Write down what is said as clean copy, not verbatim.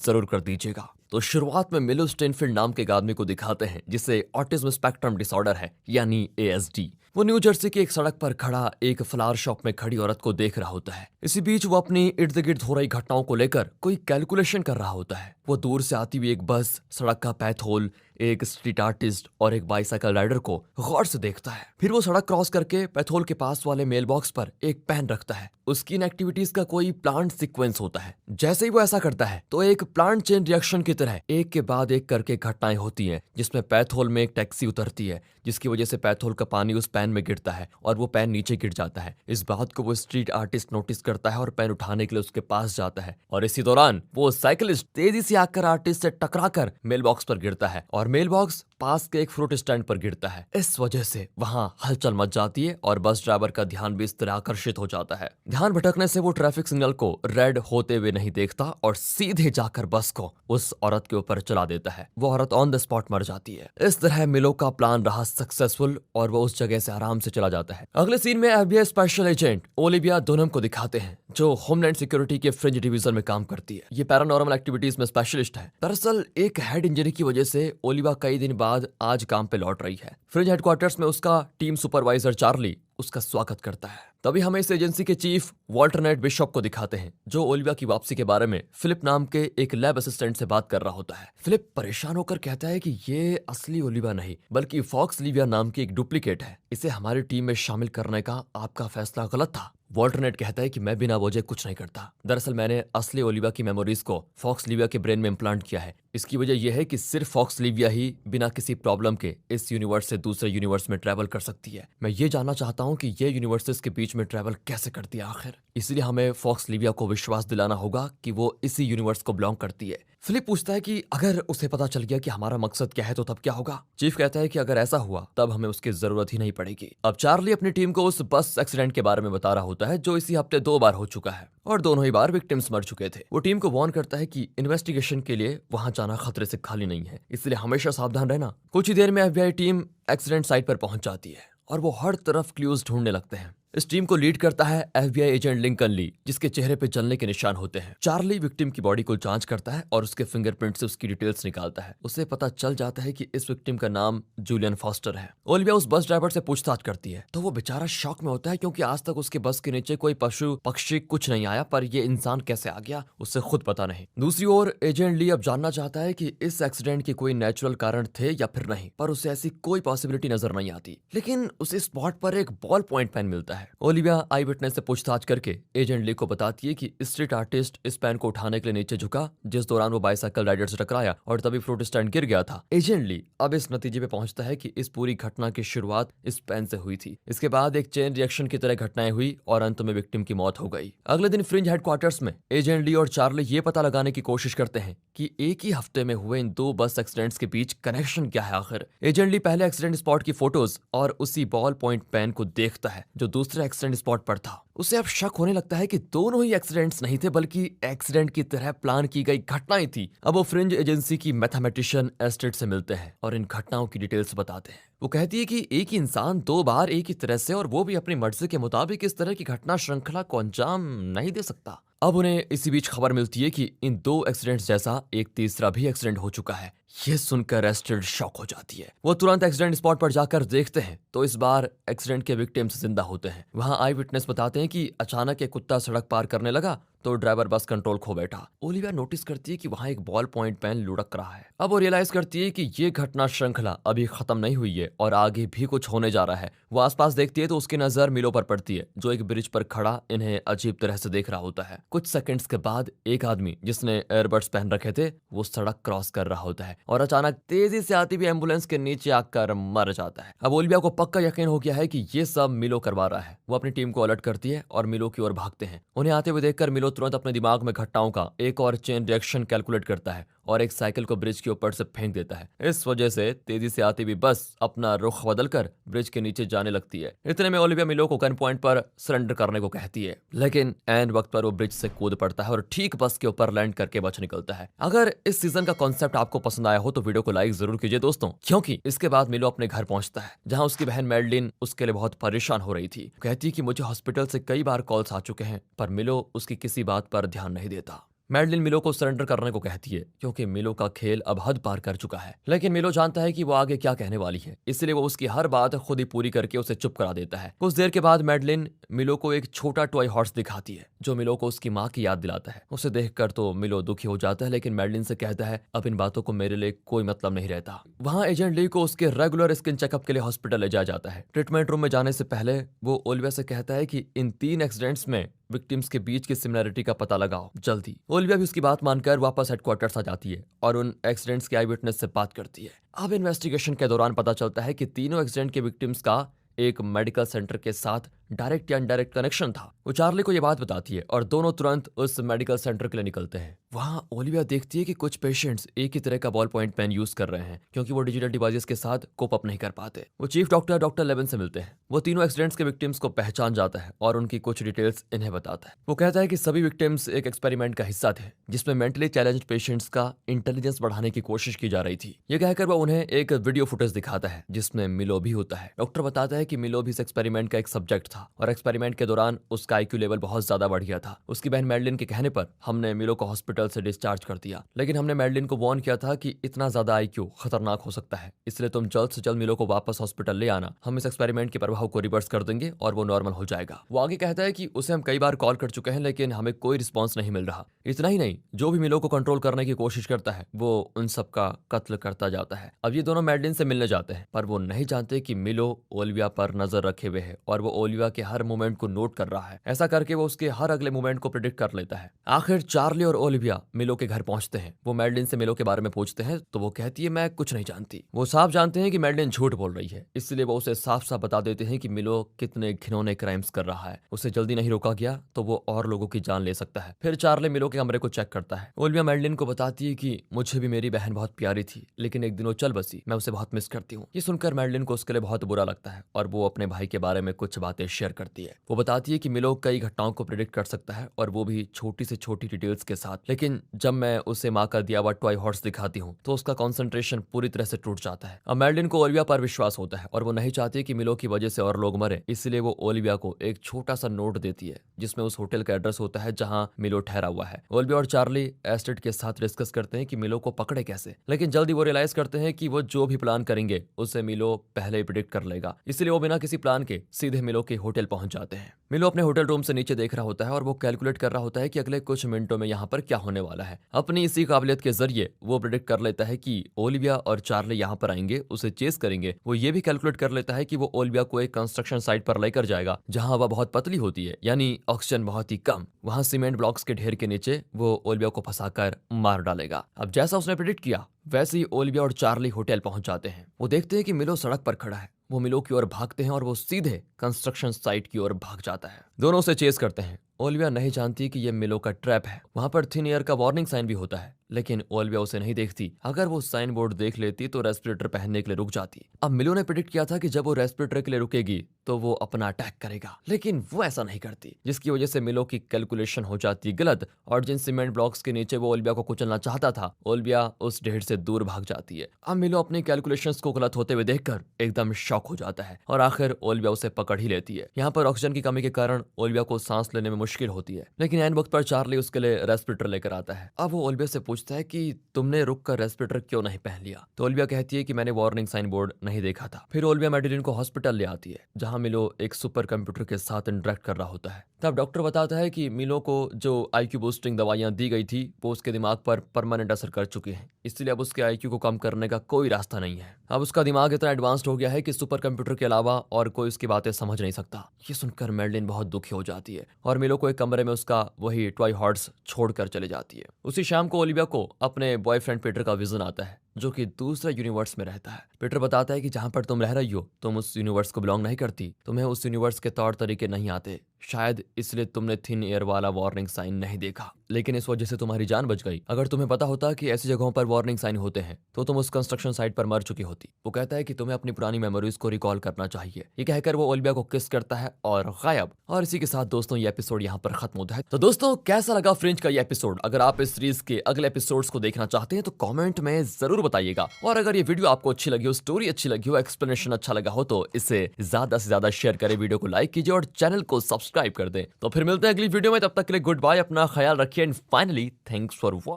जरूर कर दीजिएगा। तो शुरुआत में मिलो स्टेनफील्ड नाम के एक आदमी को दिखाते हैं जिसे ऑटिज्म स्पेक्ट्रम डिसऑर्डर है, यानी ASD। वो न्यू जर्सी की एक सड़क पर खड़ा एक फ्लावर शॉप में खड़ी औरत को देख रहा होता है। इसी बीच वो अपनी इर्द गिर्द हो रही घटनाओं को लेकर कोई कैलकुलेशन कर रहा होता है। वो दूर से आती हुई एक बस, सड़क का पैथोल, एक स्ट्रीट आर्टिस्ट और एक बाइसाइकिल राइडर को गौर से देखता है। फिर वो सड़क क्रॉस करके पैथोल के पास वाले मेल बॉक्स पर एक पेन रखता है। उसकी इन एक्टिविटीज का कोई प्लांट सीक्वेंस होता है। जैसे ही वो ऐसा करता है तो एक प्लांट चेन रिएक्शन की तरह एक के बाद एक करके घटनाएं होती हैं, जिसमें पैथोल में एक टैक्सी उतरती है, जिसकी वजह से पैथोल का पानी उस पेन में गिरता है और वो पेन नीचे गिर जाता है। इस बात को वो स्ट्रीट आर्टिस्ट नोटिस करता है और पेन उठाने के लिए उसके पास जाता है, और इसी दौरान वो साइकिलिस्ट तेजी से आकर आर्टिस्ट से टकराकर मेल बॉक्स पर गिरता है और मेल बॉक्स पास के एक फ्रूट स्टैंड पर गिरता है। इस वजह से वहां हलचल मच जाती है और बस ड्राइवर का ध्यान भी इस तरह आकर्षित हो जाता है। ध्यान भटकने से वो ट्रैफिक सिग्नल को रेड होते हुए नहीं देखता और सीधे जाकर बस को उस औरत के ऊपर चला देता है। वो औरत ऑन द स्पॉट मर जाती है। इस तरह मिलो का प्लान रहा सक्सेसफुल और वो उस जगह से आराम से चला जाता है। अगले सीन में FBI स्पेशल एजेंट ओलिविया डुनहम को दिखाते हैं, जो होमलैंड सिक्योरिटी के फ्रिंज डिवीजन में काम करती है। ये पैरानॉर्मल एक्टिविटीज में स्पेशलिस्ट है। दरअसल एक हेड इंजरी की वजह से ओलिविया कई दिन बाद आज काम पे लौट रही है। फ्रिंज हेडक्वार्टर्स में उसका टीम सुपरवाइजर चार्ली उसका स्वागत करता है। तभी हमें इस एजेंसी के चीफ वॉल्टरनेट बिशप को दिखाते हैं, जो ओलिविया की वापसी के बारे में फिलिप नाम के एक लैब असिस्टेंट से बात कर रहा होता है। फिलिप परेशान होकर कहता है कि ये असली ओलिविया नहीं बल्कि फॉक्स लिविया नाम की एक डुप्लीकेट है। इसे हमारी टीम में शामिल करने का आपका फैसला गलत था। वॉल्टरनेट कहता है कि मैं बिना वजह कुछ नहीं करता। दरअसल मैंने असली ओलिविया की मेमोरीज को फॉक्स लिविया के ब्रेन में इम्प्लांट किया है। इसकी वजह यह है कि सिर्फ फॉक्स लिविया ही बिना किसी प्रॉब्लम के इस यूनिवर्स से दूसरे यूनिवर्स में ट्रैवल कर सकती है। मैं ये जानना चाहता हूँ कि ये यूनिवर्सेस के बीच में ट्रैवल कैसे करती है आखिर। इसलिए हमें फॉक्स लिविया को विश्वास दिलाना होगा कि वो इसी यूनिवर्स को बिलोंग करती है। फिलिप पूछता है कि अगर उसे पता चल गया कि हमारा मकसद क्या है तो तब क्या होगा। चीफ कहता है कि अगर ऐसा हुआ तब हमें उसकी जरूरत ही नहीं पड़ेगी। अब चार्ली अपनी टीम को उस बस एक्सीडेंट के बारे में बता रहा होता है, जो इसी हफ्ते 2 बार हो चुका है और दोनों ही बार विक्टिम्स मर चुके थे। वो टीम को वार्न करता है कि इन्वेस्टिगेशन के लिए वहां जाना खतरे से खाली नहीं है, इसलिए हमेशा सावधान रहना। कुछ ही देर में FBI टीम एक्सीडेंट साइट पर पहुंच जाती है और वो हर तरफ क्लूज ढूंढने लगते हैं। इस टीम को लीड करता है FBI एजेंट लिंकन ली, जिसके चेहरे पे जलने के निशान होते हैं। चार्ली विक्टिम की बॉडी को जांच करता है और उसके फिंगरप्रिंट से उसकी डिटेल्स निकालता है। उसे पता चल जाता है कि इस विक्टिम का नाम जूलियन फॉस्टर है। ओलिविया उस बस ड्राइवर से पूछताछ करती है तो वो बेचारा शॉक में होता है, क्योंकि आज तक उसके बस के नीचे कोई पशु पक्षी कुछ नहीं आया, पर ये इंसान कैसे आ गया उसे खुद पता नहीं। दूसरी ओर एजेंट ली अब जानना चाहता है कि इस एक्सीडेंट के कोई नेचुरल कारण थे या फिर नहीं, पर उसे ऐसी कोई पॉसिबिलिटी नजर नहीं आती। लेकिन उसे स्पॉट पर एक बॉल पॉइंट पेन मिलता है। ओलिविया आई विटनेस से पूछताछ करके एजेंट ली को बताती है कि स्ट्रीट आर्टिस्ट इस पेन को उठाने के लिए नीचे झुका, जिस दौरान वो बाइसाइकिल राइडर से टकराया और तभी फ्रूट स्टैंड गिर गया था। एजेंट ली अब इस नतीजे पे पहुंचता है कि इस पूरी घटना की शुरुआत इस पेन से हुई थी। इसके बाद एक चेन रिएक्शन की तरह घटनाएं हुई और अंत में विक्टिम की मौत हो गई। अगले दिन फ्रिंज हेडक्वार्टर्स में एजेंट ली और चार्ली ये पता लगाने की कोशिश करते हैं कि एक ही हफ्ते में हुए इन 2 बस एक्सीडेंट्स के बीच कनेक्शन क्या है आखिर। एजेंट ली पहले एक्सीडेंट स्पॉट की फोटोज और उसी बॉल पॉइंट पेन को देखता है जो दूसरे एक्सीडेंट स्पॉट पर था। उसे अब शक होने लगता है कि दोनों ही एक्सीडेंट्स नहीं थे, बल्कि एक्सीडेंट की तरह प्लान की गई घटनाएं थी। अब वो फ्रिंज एजेंसी की मैथमेटिशियन एस्टेट से मिलते हैं और इन घटनाओं की डिटेल्स बताते हैं। वो कहती है कि एक ही इंसान 2 बार एक ही तरह से, और वो भी अपनी मर्जी के मुताबिक, इस तरह की घटना श्रृंखला को अंजाम नहीं दे सकता। अब उन्हें इसी बीच खबर मिलती है कि इन 2 एक्सीडेंट्स जैसा एक तीसरा भी एक्सीडेंट हो चुका है। ये सुनकर एस्टेड शॉक हो जाती है। वो तुरंत एक्सीडेंट स्पॉट पर जाकर देखते हैं तो इस बार एक्सीडेंट के विक्टिम्स जिंदा होते हैं। वहां आई विटनेस बताते हैं कि अचानक एक कुत्ता सड़क पार करने लगा तो ड्राइवर बस कंट्रोल खो बैठा। ओलिविया नोटिस करती है कि वहां एक बॉल पॉइंट पेन लुढ़क रहा है। अब वो रियलाइज करती है कि ये घटना श्रृंखला अभी खत्म नहीं हुई है और आगे भी कुछ होने जा रहा है। वो आसपास देखती है तो उसकी नजर मिलो पर पड़ती है, जो एक ब्रिज पर खड़ा इन्हें अजीब तरह से देख रहा होता है। कुछ सेकंड्स के बाद एक आदमी जिसने एयरबड्स पहन रखे थे वो सड़क क्रॉस कर रहा होता है और अचानक तेजी से आती हुई एम्बुलेंस के नीचे आकर मर जाता है। अब ओलिविया को पक्का यकीन हो गया है कि ये सब मिलो करवा रहा है। वो अपनी टीम को अलर्ट करती है और मिलो की ओर भागते हैं। उन्हें आते हुए देखकर मिलो तुरंत अपने दिमाग में घटनाओं का एक और चेन रिएक्शन कैलकुलेट करता है और एक साइकिल को ब्रिज के ऊपर से फेंक देता है। इस वजह से तेजी से आती हुई बस अपना रुख बदलकर ब्रिज के नीचे जाने लगती है। इतने में ओलिविया मिलो को गन पॉइंट पर सरेंडर करने को कहती है, लेकिन एंड वक्त पर वो ब्रिज से कूद पड़ता है और ठीक बस के ऊपर लैंड करके बच निकलता है। अगर इस सीजन का कॉन्सेप्ट आपको पसंद आया हो तो वीडियो को लाइक जरूर कीजिए दोस्तों, क्योंकि इसके बाद मिलो अपने घर पहुंचता है जहां उसकी बहन मैडलिन उसके लिए बहुत परेशान हो रही थी। कहती है कि मुझे हॉस्पिटल से कई बार कॉल्स आ चुके हैं पर मिलो उसकी किसी बात पर ध्यान नहीं देता। मैडलिन मिलो को सरेंडर करने को कहती है क्योंकि मिलो का खेल अब हद पार कर चुका है, लेकिन मिलो जानता है कि वो आगे क्या कहने वाली है, इसलिए वो उसकी हर बात खुद ही पूरी करके उसे चुप करा देता है। कुछ देर के बाद मैडलिन मिलो को एक छोटा टॉय हॉर्स दिखाती है जो मिलो को उसकी माँ की याद दिलाता है। उसे देखकर तो मिलो दुखी हो जाता है, लेकिन मैडलिन से कहता है अब इन बातों को मेरे लिए कोई मतलब नहीं रहता। वहाँ एजेंट ली को उसके रेगुलर स्किन चेकअप के लिए हॉस्पिटल ले जाया जाता है। ट्रीटमेंट रूम में जाने से पहले वो ओलिविया से कहता है कि इन 3 एक्सीडेंट्स में विक्टिम्स के बीच की सिमिलरिटी का पता लगाओ जल्दी। ओलिविया भी उसकी बात मानकर वापस हेडक्वार्टर्स आ जाती है और उन एक्सीडेंट्स के आई विटनेस से बात करती है। अब इन्वेस्टिगेशन के दौरान पता चलता है कि तीनों एक्सीडेंट के विक्टिम्स का एक मेडिकल सेंटर के साथ डायरेक्ट या इनडायरेक्ट कनेक्शन था। वो चार्ली को यह बात बताती है और दोनों तुरंत उस मेडिकल सेंटर के लिए निकलते हैं। वहां ओलिविया देखती है कि कुछ पेशेंट्स एक ही तरह का बॉल पॉइंट पेन यूज कर रहे हैं क्योंकि वो डिजिटल डिवाइसेस के साथ कोप अप नहीं कर पाते। वो चीफ डॉक्टर लेवन से मिलते हैं। वो तीनों एक्सीडेंट्स के विक्टिम्स को पहचान जाता है और उनकी कुछ डिटेल्स इन्हें बताता है। वो कहता है कि सभी विक्टिम्स एक एक्सपेरिमेंट का हिस्सा थे जिसमें मेंटली चैलेंज्ड पेशेंट्स का इंटेलिजेंस बढ़ाने की कोशिश की जा रही थी। ये कहकर वो उन्हें एक वीडियो फुटेज दिखाता है जिसमें मिलो भी होता है। डॉक्टर बताता है कि मिलो भी इस एक्सपेरिमेंट का एक सब्जेक्ट था और एक्सपेरिमेंट के दौरान उसका आईक्यू लेवल बहुत ज्यादा बढ़ गया था। उसकी बहन मैडलिन के कहने पर हमने मिलो को हॉस्पिटल से डिस्चार्ज कर दिया, लेकिन हमने मैडलिन को वार्न किया था कि इतना ज्यादा आईक्यू खतरनाक हो सकता है, इसलिए तुम जल्द से जल्द मिलो को वापस हॉस्पिटल ले आना। हम इस एक्सपेरिमेंट के प्रभाव को रिवर्स कर देंगे और वो नॉर्मल हो जाएगा। वो आगे कहता है कि उसे हम कई बार कॉल कर चुके हैं लेकिन हमें कोई रिस्पॉन्स नहीं मिल रहा। इतना ही नहीं, जो भी मिलो को कंट्रोल करने की कोशिश करता है वो उन सब का कत्ल करता जाता है। अब ये दोनों मैडलिन से मिलने जाते हैं पर वो नहीं जानते कि मिलो ओलिविया पर नजर रखे हुए है और वो ओलिविया के हर मूवमेंट को नोट कर रहा है। ऐसा करके वो उसके हर अगले मूवमेंट को प्रिडिक्ट कर लेता है। आखिर चार्ली और ओलिविया मिलो के घर पहुंचते हैं। वो मैडलिन से मिलो के बारे में पूछते हैं तो वो कहती है मैं कुछ नहीं जानती। वो साफ जानते हैं कि मैडलिन झूठ बोल रही है, इसलिए वो उसे साफ साफ बता देते हैं कि मिलो कितने घिनौने क्राइम्स कर रहा है। उसे जल्दी नहीं रोका गया तो वो और लोगों की जान ले सकता है। फिर चार्ली मिलो के कमरे को चेक करता है। ओलिविया मैडलिन को बताती है कि मुझे भी मेरी बहन बहुत प्यारी थी लेकिन एक दिन वो चल बसी, मैं उसे बहुत मिस करती हूँ। ये सुनकर मैडलिन को उसके लिए बहुत बुरा लगता है और वो अपने भाई के बारे में कुछ बातें शेयर करती है। वो बताती है कि मिलो कई घटनाओं को प्रेडिक्ट कर सकता है और वो भी छोटी से छोटी डिटेल्स के साथ, लेकिन जब मैं उसे माँ का दिया हुआ टॉय हॉर्स दिखाती हूँ तो उसका कॉन्सेंट्रेशन पूरी तरह से टूट जाता है। अब मैडलिन को ओलिविया पर विश्वास होता है और वो नहीं चाहती कि मिलो की वजह से और लोग मरे, इसलिए वो ओलिविया को एक छोटा सा नोट देती है जिसमें उस होटल का एड्रेस होता है जहां मिलो ठहरा हुआ है। ओलिविया और चार्ली एस्टेट के साथ डिस्कस करते हैं कि मिलो को पकड़े कैसे, लेकिन जल्दी वो रियलाइज करते हैं कि वो जो भी प्लान करेंगे उसे मिलो पहले ही प्रिडिक्ट कर लेगा, इसलिए वो बिना किसी प्लान के सीधे मिलो के होटल पहुंच जाते हैं। मिलो अपने होटल रूम से नीचे देख रहा होता है और वो कैलकुलेट कर रहा होता है कि अगले कुछ मिनटों में यहाँ पर क्या होने वाला है। अपनी इसी काबिलियत के जरिए वो प्रिडिक्ट कर लेता है कि ओलिविया और चार्ली यहाँ पर आएंगे, उसे चेस करेंगे। वो ये भी कैलकुलेट कर लेता है कि वो ओलिविया को एक कंस्ट्रक्शन साइट पर लेकर जाएगा जहाँ हवा बहुत पतली होती है, यानी ऑक्सीजन बहुत ही कम। वहाँ सीमेंट ब्लॉक्स के ढेर के नीचे वो ओलिविया को फंसाकर मार डालेगा। अब जैसा उसने प्रिडिक्ट किया वैसे ही ओलिविया और चार्ली होटल पहुंच जाते हैं। वो देखते हैं कि मिलो सड़क पर खड़ा है। वो मिलो की ओर भागते हैं और वो सीधे कंस्ट्रक्शन साइट की ओर भाग जाता है। दोनों उसे चेस करते हैं। ओलिविया नहीं जानती कि यह मिलो का ट्रैप है। वहां पर थिन एयर का वार्निंग साइन भी होता है, लेकिन ओलिविया उसे नहीं देखती। अगर वो साइन बोर्ड देख लेती तो रेस्पिरेटर पहनने के लिए रुक जाती। अब मिलो ने प्रेडिक्ट किया था कि जब वो रेस्पिरेटर के लिए रुकेगी तो वो अपना अटैक करेगा, लेकिन वो ऐसा नहीं करती, जिसकी वजह से मिलो की कैलकुलेशन हो जाती गलत और जिन सीमेंट ब्लॉक्स के नीचे वो ओलिविया को कुचलना चाहता था, ओलिविया उस ढेर से दूर भाग जाती है। अब मिलो अपनी कैलकुलेशंस को गलत होते हुए देखकर एकदम शॉक हो जाता है और आखिर ओलिविया उसे पकड़ ही लेती है। यहाँ पर ऑक्सीजन की कमी के कारण ओलिविया को सांस लेने में मुश्किल होती है, लेकिन एन वक्त पर चार्ली उसके लिए रेस्पिरेटर लेकर आता है। अब वो ओलिविया से पूछता है कि तुमने रुक कर रेस्पिरेटर क्यों नहीं पहन लिया, तो ओलिविया कहती है कि मैंने वार्निंग साइन बोर्ड नहीं देखा था। फिर ओलिविया मैडलिन को हॉस्पिटल ले आती है जहां मिलो एक सुपर कंप्यूटर के साथ इंटरेक्ट कर रहा होता है। तब डॉक्टर बताता है कि मिलो को जो आईक्यू बूस्टिंग दवाइयां दी गई थी वो उसके दिमाग पर परमानेंट असर कर चुकी हैं, इसलिए अब उसके आईक्यू को कम करने का कोई रास्ता नहीं है। अब उसका दिमाग इतना एडवांस्ड हो गया है कि सुपर कंप्यूटर के अलावा और कोई उसकी बातें समझ नहीं सकता। ये सुनकर मैडलिन बहुत दुखी हो जाती है और मिलो को एक कमरे में उसका वही टॉय हॉर्स छोड़कर चले जाती है। उसी शाम को ओलिविया को अपने बॉयफ्रेंड पीटर का विजन आता है जो कि दूसरे यूनिवर्स में रहता है। पीटर बताता है कि जहां पर तुम रह रही हो तुम उस यूनिवर्स को बिलोंग नहीं करती, तुम्हें उस यूनिवर्स के तौर तरीके नहीं आते, शायद इसलिए तुमने थिन एयर वाला वार्निंग साइन नहीं देखा, लेकिन इस वजह से तुम्हारी जान बच गई। अगर तुम्हें पता होता कि ऐसी जगहों पर वार्निंग साइन होते हैं तो तुम उस कंस्ट्रक्शन साइट पर मर चुकी होती। वो कहता है कि तुम्हें अपनी पुरानी मेमोरीज को रिकॉल करना चाहिए। ये कहकर वो ओलिविया को किस करता है और गायब। और इसी के साथ दोस्तों ये एपिसोड यहाँ पर खत्म होता है। तो दोस्तों कैसा लगा फ्रिंज का ये एपिसोड? अगर आप इस सीरीज के अगले एपिसोड्स को देखना चाहते हैं तो कॉमेंट में जरूर बताइएगा। और अगर ये वीडियो आपको अच्छी लगी हो, स्टोरी अच्छी लगी हो, एक्सप्लेनेशन अच्छा लगा हो तो इसे ज्यादा से ज्यादा शेयर करें, वीडियो को लाइक कीजिए और चैनल को सब्सक्राइब कर दें। तो फिर मिलते हैं अगली वीडियो में, तब तक के लिए गुड बाय, अपना ख्याल रखिए and finally thanks for watching.